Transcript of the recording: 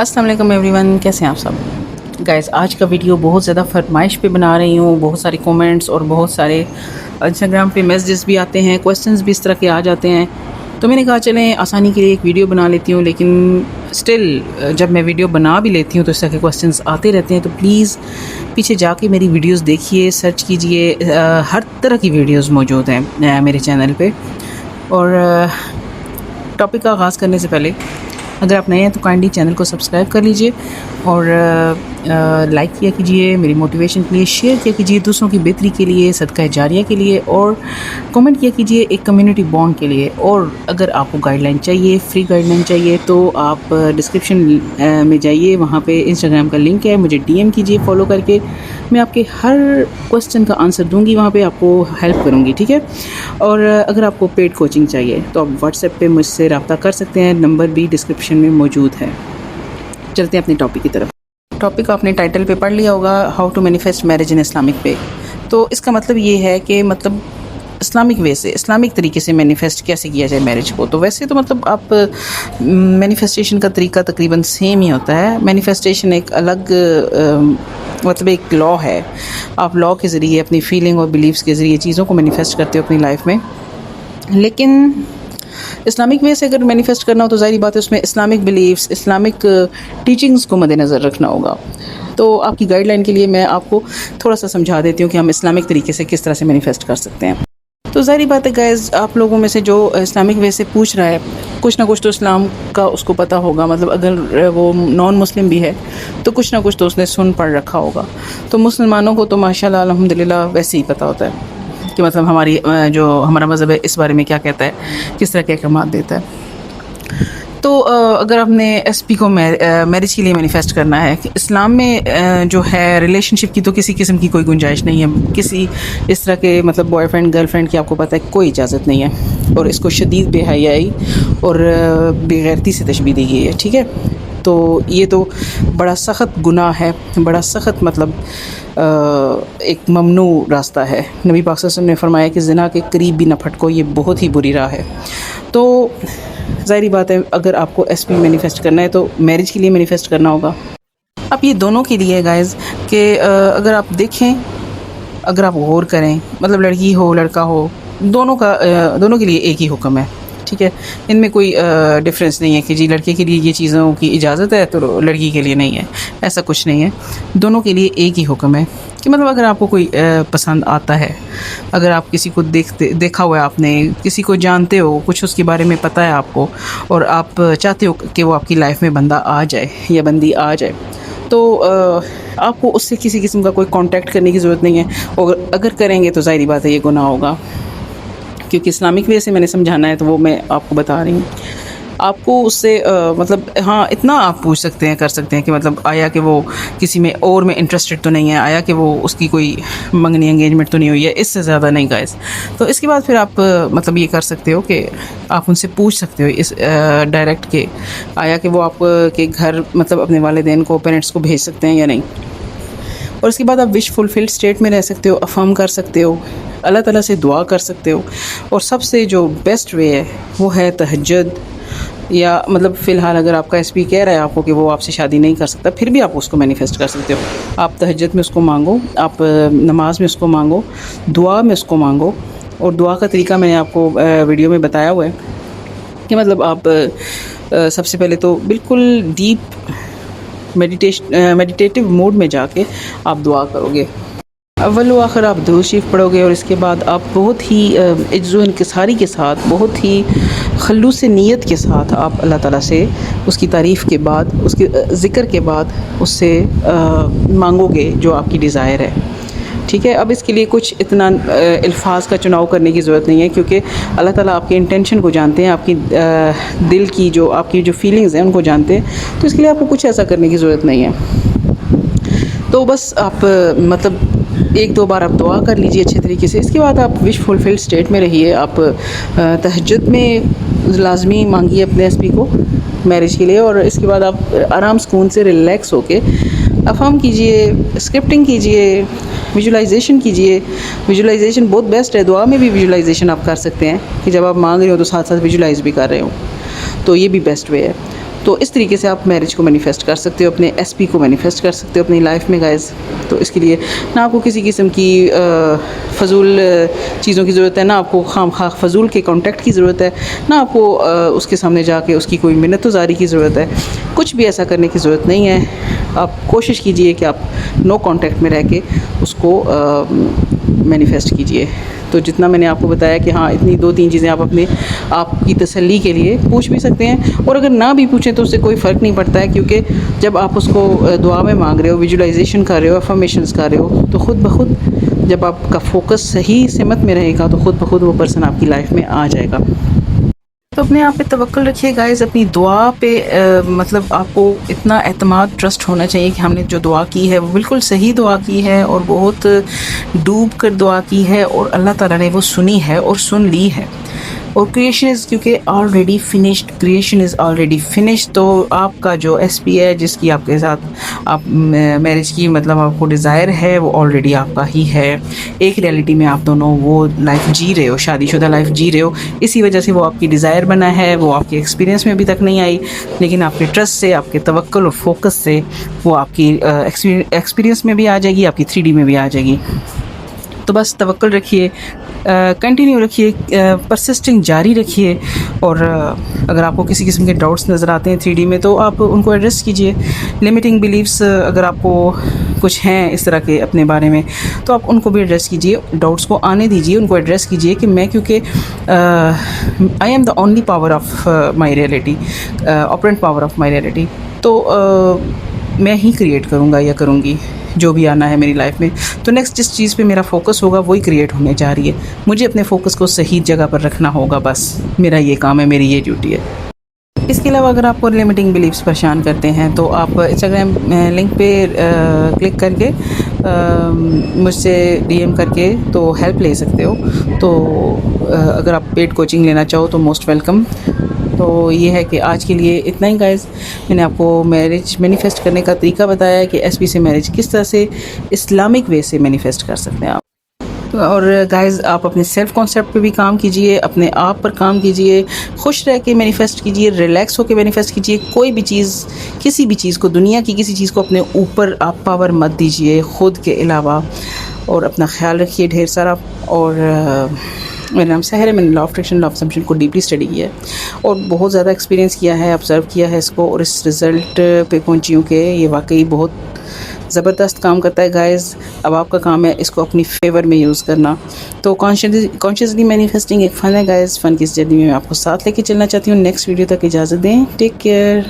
अस्सलाम वालेकुम एवरीवन, कैसे हैं आप सब। गाइस, आज का वीडियो बहुत ज़्यादा फरमाइश पे बना रही हूँ। बहुत सारे कमेंट्स और बहुत सारे इंस्टाग्राम पे मैसेजेस भी आते हैं, क्वेश्चंस भी इस तरह के आ जाते हैं। तो मैंने कहा चलें आसानी के लिए एक वीडियो बना लेती हूँ। लेकिन स्टिल जब मैं वीडियो बना भी लेती हूँ तो इस तरह के क्वेश्चंस आते रहते हैं। तो प्लीज़ पीछे जाके मेरी वीडियोज़ देखिए, सर्च कीजिए। हर तरह की वीडियोज़ मौजूद हैं मेरे चैनल पर। और टॉपिक का आगाज़ करने से पहले अगर आप नए हैं तो काइंडली चैनल को सब्सक्राइब कर लीजिए और लाइक किया कीजिए मेरी मोटिवेशन के लिए, शेयर किया कीजिए दूसरों की बेहतरी के लिए, सदका जारिया के लिए, और कमेंट किया कीजिए एक कम्युनिटी बॉन्ड के लिए। और अगर आपको गाइडलाइन चाहिए, फ्री गाइडलाइन चाहिए, तो आप डिस्क्रिप्शन में जाइए, वहाँ पे इंस्टाग्राम का लिंक है, मुझे डीएम कीजिए फॉलो करके। मैं आपके हर क्वेश्चन का आंसर दूंगी, वहाँ पे आपको हेल्प करूँगी, ठीक है। और अगर आपको पेड कोचिंग चाहिए तो आप व्हाट्सएप पे मुझसे रब्ता कर सकते हैं, नंबर भी डिस्क्रिप्शन में मौजूद है। चलते हैं अपने टॉपिक की तरफ। टॉपिक आपने टाइटल पे पढ़ लिया होगा, how to manifest marriage in Islamic way. तो इसका मतलब ये है कि मतलब इस्लामिक वे से, इस्लामिक तरीके से मैनिफेस्ट कैसे किया जाए मैरिज को। तो वैसे तो मतलब आप मैनिफेस्टेशन का तरीका तकरीबन सेम ही होता है। मैनिफेस्टेशन एक अलग मतलब एक लॉ है। आप लॉ के ज़रिए, अपनी फीलिंग और बिलीव्स के ज़रिए चीज़ों को मैनिफेस्ट करते हो अपनी लाइफ में। लेकिन इस्लामिक वे से अगर मैनिफेस्ट करना हो तो ज़ाहिर बात है उसमें इस्लामिक बिलीव्स, इस्लामिक टीचिंग्स को मद्देनज़र रखना होगा। तो आपकी गाइडलाइन के लिए मैं आपको थोड़ा सा समझा देती हूँ कि हम इस्लामिक तरीके से किस तरह से मैनिफेस्ट कर सकते हैं। तो ज़ाहिर बात है गाइज़, आप लोगों में से जो इस्लामिक वे से पूछ रहा है, कुछ ना कुछ तो इस्लाम का उसको पता होगा। मतलब अगर वो नॉन मुस्लिम भी है तो कुछ ना कुछ तो उसने सुन पढ़ रखा होगा। तो मुसलमानों को तो माशाल्लाह अल्हम्दुलिल्लाह वैसे ही पता होता है कि मतलब हमारी जो हमारा मज़हब है इस बारे में क्या कहता है, किस तरह के अहकाम देता है। तो अगर आपने एसपी को मैरिज के लिए मैनिफेस्ट करना है कि इस्लाम में जो है रिलेशनशिप की तो किसी किस्म की कोई गुंजाइश नहीं है। किसी इस तरह के मतलब बॉयफ्रेंड गर्लफ्रेंड की आपको पता है कोई इजाज़त नहीं है, और इसको शदीद बेहयाई और बेगैरती से तशबीह दी गई है, ठीक है। तो ये तो बड़ा सख्त गुनाह है, बड़ा सख्त मतलब एक ममनू रास्ता है। नबी पाक सल्लल्लाहु अलैहि वसल्लम ने फरमाया कि ज़िना के करीब भी न फटको, ये बहुत ही बुरी राह है। तो ज़ाहिर बात है अगर आपको एसपी मैनिफेस्ट करना है तो मैरिज के लिए मैनिफेस्ट करना होगा। अब ये दोनों के लिए गाइज़ कि अगर आप देखें, अगर आप गौर करें, मतलब लड़की हो लड़का हो, दोनों के लिए एक ही हुक्म है, ठीक है। इनमें कोई डिफरेंस नहीं है कि जी लड़के के लिए ये चीज़ों की इजाज़त है तो लड़की के लिए नहीं है, ऐसा कुछ नहीं है। दोनों के लिए एक ही हुक्म है कि मतलब अगर आपको कोई पसंद आता है, अगर आप किसी को देखा हुआ है, आपने किसी को जानते हो, कुछ उसके बारे में पता है आपको, और आप चाहते हो कि वो आपकी लाइफ में बंदा आ जाए या बंदी आ जाए, तो आपको उससे किसी किस्म का कोई कांटेक्ट करने की ज़रूरत नहीं है। और अगर करेंगे तो ज़ाहिर बात है ये गुनाह होगा, क्योंकि इस्लामिक वे से मैंने समझाना है तो वो मैं आपको बता रही हूँ। आपको उससे मतलब हाँ इतना आप पूछ सकते हैं, कर सकते हैं कि मतलब आया कि वो किसी में और में इंटरेस्टेड तो नहीं है, आया कि वो उसकी कोई मंगनी एंगेजमेंट तो नहीं हुई है, इससे ज़्यादा नहीं गाइस। तो इसके बाद फिर आप मतलब ये कर सकते हो कि आप उनसे पूछ सकते हो इस डायरेक्ट के आया कि वो आप के घर मतलब अपने वालिदैन को, पेरेंट्स को भेज सकते हैं या नहीं। और उसके बाद आप विश फुलफिल्ड स्टेट में रह सकते हो, अफर्म कर सकते हो, अल्लाह ताला से दुआ कर सकते हो। और सबसे जो बेस्ट वे है वो है तहज्जुद। या मतलब फ़िलहाल अगर आपका एसपी कह रहा है आपको कि वो आपसे शादी नहीं कर सकता, फिर भी आप उसको मैनिफेस्ट कर सकते हो। आप तहज्जुद में उसको मांगो, आप नमाज में उसको मांगो, दुआ में उसको मांगो। और दुआ का तरीका मैंने आपको वीडियो में बताया हुआ है कि मतलब आप सबसे पहले तो बिल्कुल डीप मेडिटेटिव मोड में जाके आप दुआ करोगे। अव्वल व आखिर आप दुरूद शरीफ पढ़ोगे, और इसके बाद आप बहुत ही इज्ज़ो इनकिसारी के साथ, बहुत ही खलूस नीयत के साथ आप अल्लाह ताला से उसकी तारीफ़ के बाद, उसके ज़िक्र के बाद उससे मांगोगे जो आपकी डिज़ायर है, ठीक है। अब इसके लिए कुछ इतना अल्फाज का चुनाव करने की ज़रूरत नहीं है, क्योंकि अल्लाह ताला आपके इंटेंशन को जानते हैं, आपकी दिल की जो आपकी जो फीलिंग्स हैं उनको जानते हैं। तो इसके लिए आपको कुछ ऐसा करने की ज़रूरत नहीं है। तो बस आप मतलब एक दो बार आप दुआ कर लीजिए अच्छे तरीके से। इसके बाद आप विश फुलफिल्ड स्टेट में रहिए। आप तहज्जुद में लाजमी मांगिए अपने एसपी को मैरिज के लिए, और इसके बाद आप आराम सुकून से रिलैक्स होके अफर्म कीजिए, स्क्रिप्टिंग कीजिए, विजुलाइजेशन कीजिए। विजुलाइजेशन बहुत बेस्ट है। दुआ में भी विजुलाइजेशन आप कर सकते हैं कि जब आप मांग रहे हो तो साथ साथ विजुलाइज भी कर रहे हो, तो ये भी बेस्ट वे है। तो इस तरीके से आप मैरिज को मैनिफेस्ट कर सकते हो, अपने एसपी को मैनिफेस्ट कर सकते हो अपनी लाइफ में गाइस। तो इसके लिए ना आपको किसी किस्म की फ़जूल चीज़ों की ज़रूरत है, ना आपको खामखा फ़जूल के कॉन्टैक्ट की ज़रूरत है, ना आपको उसके सामने जाके उसकी कोई मिन्नतुज़ारी की ज़रूरत है। कुछ भी ऐसा करने की ज़रूरत नहीं है। आप कोशिश कीजिए कि आप नो कॉन्टैक्ट में रह के उसको मैनिफेस्ट कीजिए। तो जितना मैंने आपको बताया कि हाँ, इतनी 2-3 चीज़ें आप अपने आप की तसल्ली के लिए पूछ भी सकते हैं, और अगर ना भी पूछें तो उससे कोई फ़र्क नहीं पड़ता है, क्योंकि जब आप उसको दुआ में मांग रहे हो, विजुअलाइजेशन कर रहे हो, अफर्मेशंस कर रहे हो, तो ख़ुद ब खुद जब आपका फोकस सही सिमत में रहेगा तो ख़ुद ब खुद वो पर्सन आपकी लाइफ में आ जाएगा। तो अपने आप पे तवक्कुल रखिए गाइस, अपनी दुआ पे मतलब आपको इतना एतमाद, ट्रस्ट होना चाहिए कि हमने जो दुआ की है वो बिल्कुल सही दुआ की है और बहुत डूब कर दुआ की है, और अल्लाह ताला ने वो सुनी है और सुन ली है। और क्रिएशन इज़ क्योंकि already finished, creation is already finished. तो आपका जो एसपी है, जिसकी आपके साथ आप मैरिज की मतलब आपको डिज़ायर है, वो ऑलरेडी आपका ही है। एक रियलिटी में आप दोनों वो लाइफ जी रहे हो, शादीशुदा लाइफ जी रहे हो। इसी वजह से वो आपकी डिज़ायर बना है, वो आपके एक्सपीरियंस में अभी तक नहीं आई, लेकिन आपके ट्रस्ट से, आपके तवक्कुल और फोकस से वो आपकी एक्सपीरियंस में भी आ जाएगी, आपकी 3D में भी आ जाएगी। तो बस तवक्कुल रखिए, कंटिन्यू रखिए, परसिस्टिंग जारी रखिए। और अगर आपको किसी किस्म के डाउट्स नज़र आते हैं 3D में, तो आप उनको एड्रेस कीजिए। लिमिटिंग बिलीव्स अगर आपको कुछ हैं इस तरह के अपने बारे में, तो आप उनको भी एड्रेस कीजिए, डाउट्स को आने दीजिए, उनको एड्रेस कीजिए कि मैं, क्योंकि I am the only power of my reality, operant power of my reality. तो मैं ही क्रिएट करूँगा या करूँगी जो भी आना है मेरी लाइफ में। तो नेक्स्ट जिस चीज़ पे मेरा फोकस होगा वही क्रिएट होने जा रही है। मुझे अपने फोकस को सही जगह पर रखना होगा, बस मेरा ये काम है, मेरी ये ड्यूटी है। इसके अलावा अगर आपको लिमिटिंग बिलीव्स परेशान करते हैं, तो आप इंस्टाग्राम लिंक पे क्लिक करके मुझसे डीएम करके तो हेल्प ले सकते हो। तो अगर आप पेड कोचिंग लेना चाहो तो मोस्ट वेलकम। तो ये है कि आज के लिए इतना ही गाइस। मैंने आपको मैरिज मैनिफेस्ट करने का तरीका बताया है कि एसपी से मैरिज किस तरह से इस्लामिक वे से मैनिफेस्ट कर सकते हैं आप। और गाइस, आप अपने सेल्फ कॉन्सेप्ट पे भी काम कीजिए, अपने आप पर काम कीजिए, खुश रह के मैनिफेस्ट कीजिए, रिलैक्स होकर मैनिफेस्ट कीजिए। कोई भी चीज़, किसी भी चीज़ को, दुनिया की किसी चीज़ को अपने ऊपर आप पावर मत दीजिए खुद के अलावा। और अपना ख्याल रखिए ढेर सारा। और मेरा नाम सहर है। मैंने law of attraction, law of assumption को डीपली स्टडी किया है और बहुत ज़्यादा एक्सपीरियंस किया है, ऑब्ज़र्व किया है इसको, और इस रिज़ल्ट पे पहुंची हूँ कि ये वाकई बहुत ज़बरदस्त काम करता है गाइस। अब आपका काम है इसको अपनी फेवर में यूज़ करना। तो कॉन्शियसली मैनिफेस्टिंग एक फ़न है गाइस। फ़न की इस जर्नी में मैं आपको साथ लेके चलना चाहती हूँ। नेक्स्ट वीडियो तक इजाज़त दें। Take care.